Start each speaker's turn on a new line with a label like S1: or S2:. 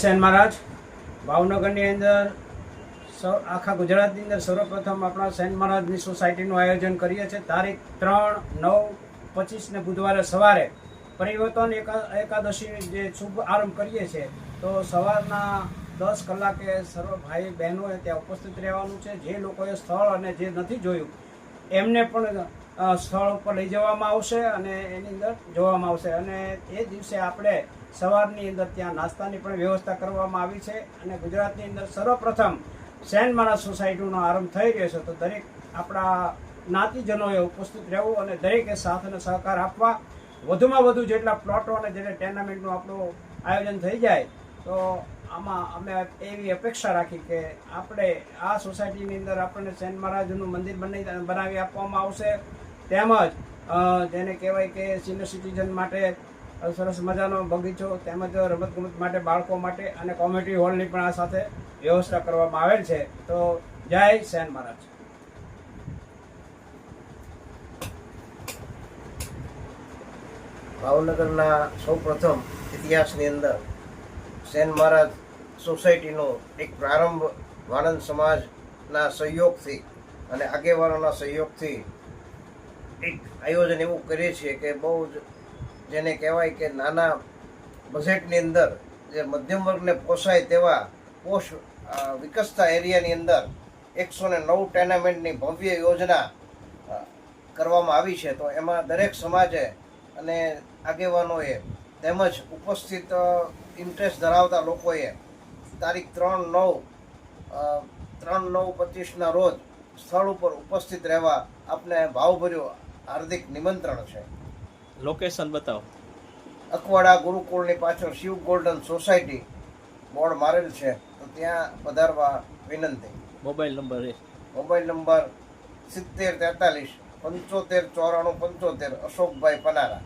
S1: સેન મહારાજ ભાવનગરની અંદર આખા ગુજરાતની અંદર સર્વપ્રથમ આપણા સેન મહારાજની સોસાયટીનું આયોજન કરીએ છીએ. તારીખ 3/9/25 ને બુધવારે સવારે પરિવર્તન એકાદશી જે શુભ આરંભ કરીએ છીએ. તો સવારના 10 કલાકે સર્વ ભાઈ બહેનોએ ત્યાં ઉપસ્થિત રહેવાનું છે. જે લોકોએ સ્થળ અને જે નથી જોયું એમને પણ સ્થળ ઉપર લઈ જવામાં આવશે અને એની અંદર જોવામાં આવશે. અને એ દિવસે આપણે સવારની અંદર ત્યાં નાસ્તાની પણ વ્યવસ્થા કરવામાં આવી છે. અને ગુજરાતની અંદર સર્વપ્રથમ સેન મહારાજ સોસાયટીનો આરંભ થઈ રહ્યો છે. તો દરેક આપણા જ્ઞાતિજનોએ ઉપસ્થિત રહેવું અને દરેકે સાથ અને સહકાર આપવા. વધુમાં વધુ જેટલા પ્લોટો અને જેટલા ટુર્નામેન્ટનું આપણું આયોજન થઈ જાય તો આમાં અમે એવી અપેક્ષા રાખી કે આપણે આ સોસાયટીની અંદર આપણને સેન મહારાજનું મંદિર બનાવી આપવામાં આવશે. તેમજ જેને કહેવાય કે સિનિયર સિટીઝન માટે સરસ મજાનો બગીચો, તેમજ રમતગમત માટે બાળકો માટે અને કોમ્યુનિટી હોલની પણ આ સાથે વ્યવસ્થા કરવામાં આવેલ છે. તો જય સેન મહારાજ.
S2: ભાવનગરના સૌ પ્રથમ ઇતિહાસની અંદર સેન મહારાજ સોસાયટીનો એક પ્રારંભ વાણંદ સમાજના સહયોગથી અને આગેવાનોના સહયોગથી એક આયોજન એવું કરીએ છીએ કે બહુ જ જેને કહેવાય કે નાના બજેટની અંદર જે મધ્યમ વર્ગને પોસાય તેવા પોષ વિકસતા એરિયાની અંદર 109 ટુર્નામેન્ટની ભવ્ય યોજના કરવામાં આવી છે. તો એમાં દરેક સમાજે અને આગેવાનોએ તેમજ ઉપસ્થિત ઇન્ટરેસ્ટ ધરાવતા લોકોએ તારીખ 3/9/25ના રોજ સ્થળ ઉપર ઉપસ્થિત રહેવા આપને ભાવભર્યું હાર્દિક નિમંત્રણ છે.
S3: લોકેશન બતાવો.
S2: અકવાડા ગુરુકુળની પાછળ શિવ ગોલ્ડન સોસાયટી બોર્ડ મારેલ છે. તો ત્યાં પધારવા વિનંતી.
S3: મોબાઈલ નંબર
S2: 70 43 75 94 75 અશોકભાઈ પનારા.